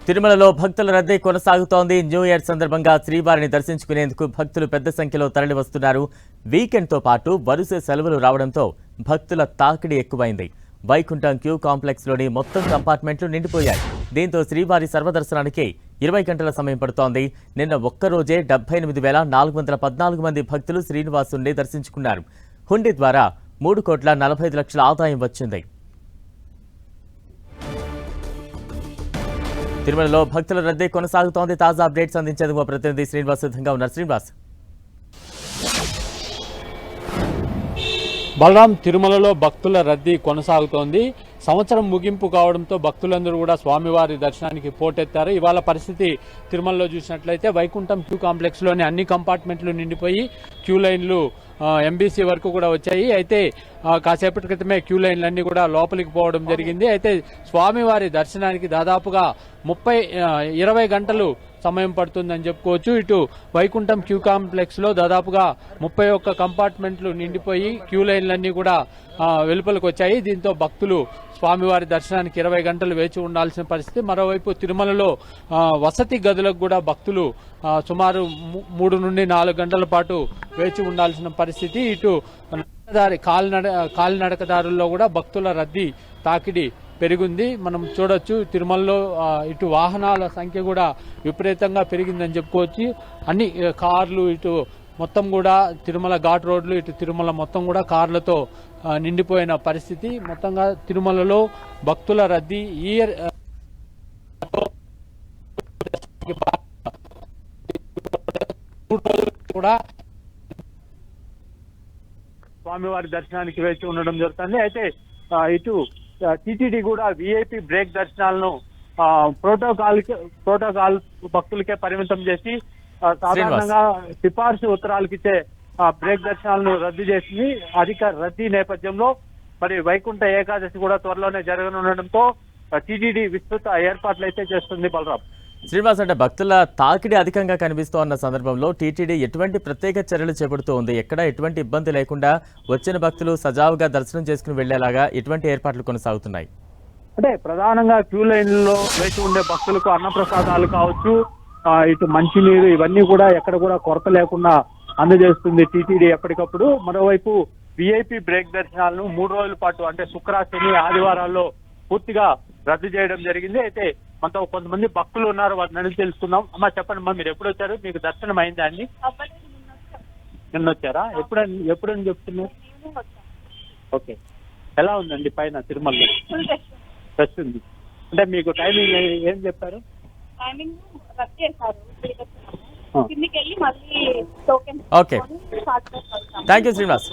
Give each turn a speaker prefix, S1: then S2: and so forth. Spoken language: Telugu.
S1: తిరుమలలో భక్తుల రద్దీ కొనసాగుతోంది. న్యూ ఇయర్ సందర్భంగా శ్రీవారిని దర్శించుకునేందుకు భక్తులు పెద్ద సంఖ్యలో తరలివస్తున్నారు. వీకెండ్తో పాటు వరుస సెలవులు రావడంతో భక్తుల తాకిడి ఎక్కువైంది. వైకుంఠం క్యూ కాంప్లెక్స్లోని మొత్తం కంపార్ట్మెంట్లు నిండిపోయాయి. దీంతో శ్రీవారి సర్వదర్శనానికి 20 గంటల సమయం పడుతోంది. నిన్న ఒక్కరోజే 78,414 మంది భక్తులు శ్రీనివాసుని దర్శించుకున్నారు. హుండీ ద్వారా 3,45,00,000 ఆదాయం వచ్చింది. తిరుమలలో భక్తుల రద్దీ కొనసాగుతోంది. తాజా అప్డేట్స్ అందించేందుకు మా ప్రతినిధి శ్రీనివాస్ సిద్ధంగా ఉన్నారు. శ్రీనివాస్,
S2: బలరాం, తిరుమలలో భక్తుల రద్దీ కొనసాగుతోంది. సంవత్సరం ముగింపు కావడంతో భక్తులందరూ కూడా స్వామివారి దర్శనానికి పోటెత్తారు. ఇవాళ పరిస్థితి తిరుమలలో చూసినట్లయితే వైకుంఠం క్యూ కాంప్లెక్స్లోని అన్ని కంపార్ట్మెంట్లు నిండిపోయి క్యూ లైన్లు ఎంబీసీ వరకు కూడా వచ్చాయి. అయితే కాసేపటి క్రితమే క్యూ లైన్లన్నీ కూడా లోపలికి పోవడం జరిగింది. అయితే స్వామివారి దర్శనానికి దాదాపుగా 20 గంటలు సమయం పడుతుందని చెప్పుకోవచ్చు. ఇటు వైకుంఠం క్యూ కాంప్లెక్స్ లో దాదాపుగా 31 కంపార్ట్మెంట్లు నిండిపోయి క్యూ లైన్లన్నీ కూడా వెలుపలకు వచ్చాయి. దీంతో భక్తులు స్వామివారి దర్శనానికి 20 గంటలు వేచి ఉండాల్సిన పరిస్థితి. మరోవైపు తిరుమలలో వసతి గదులకు కూడా భక్తులు సుమారు 3 నుండి 4 గంటల పాటు వేచి ఉండాల్సిన పరిస్థితి. ఇటు కాలినడకదారుల్లో కూడా భక్తుల రద్దీ తాకిడి పెరిగింది. మనం చూడొచ్చు తిరుమలలో ఇటు వాహనాల సంఖ్య కూడా విపరీతంగా పెరిగిందని చెప్పుకోవచ్చు. అన్ని కార్లు ఇటు మొత్తం కూడా తిరుమల ఘాట్ రోడ్లు ఇటు తిరుమల మొత్తం కూడా కార్లతో నిండిపోయిన పరిస్థితి. మొత్తంగా తిరుమలలో భక్తుల రద్దీ కూడా స్వామివారి దర్శనానికి వేచి ఉండడం జరుగుతుంది. అయితే ఇటు టీటీడీ కూడా విఐపి బ్రేక్ దర్శనాలను ప్రోటోకాల్ భక్తులకే పరిమితం చేసి సాధారణంగా సిఫార్సు ఉత్తరాలకు ఇచ్చే బ్రేక్ దర్శనాలను రద్దు చేసింది. అధిక రద్దీ నేపథ్యంలో మరి వైకుంఠ ఏకాదశి కూడా త్వరలోనే జరగనుండడంతో టీటీడీ విస్తృత ఏర్పాట్లు అయితే చేస్తుంది. బలరాం,
S1: శ్రీనివాస్, అంటే భక్తుల తాకిడి అధికంగా కనిపిస్తోన్న సందర్భంలో టీటీడీ ఎటువంటి ప్రత్యేక చర్యలు చేపడుతూ ఉంది? ఎక్కడ ఎటువంటి ఇబ్బంది లేకుండా వచ్చిన భక్తులు సజావుగా దర్శనం చేసుకుని వెళ్లేలాగా ఎటువంటి ఏర్పాట్లు కొనసాగుతున్నాయి?
S3: అంటే ప్రధానంగా క్యూ లైన్లలో వేచి ఉండే భక్తులకు అన్నప్రసాదాలు కావచ్చు, ఇటు మంచినీరు, ఇవన్నీ కూడా ఎక్కడ కూడా కొరత లేకుండా అందజేస్తుంది టీటీడీ ఎప్పటికప్పుడు. మరోవైపు విఐపి బ్రేక్ దర్శనాలను 3 రోజుల పాటు అంటే శుక్ర, శని, ఆదివారాల్లో పూర్తిగా రద్దు చేయడం జరిగింది. అయితే మనతో కొంతమంది భక్తులు ఉన్నారు, వాటిని అడిగి తెలుసుకుందాం. అమ్మా, చెప్పండి అమ్మా, మీరు ఎప్పుడు వచ్చారు? మీకు దర్శనం అయిందా అండి? నిన్న వచ్చారా? ఎప్పుడని చెప్తున్నారు? ఓకే, ఎలా ఉందండి పైన తిరుమలలో? రష్ ఉంది. అంటే మీకు టైమింగ్ ఏం చెప్పారు?
S1: Okay, thank you Srinivas.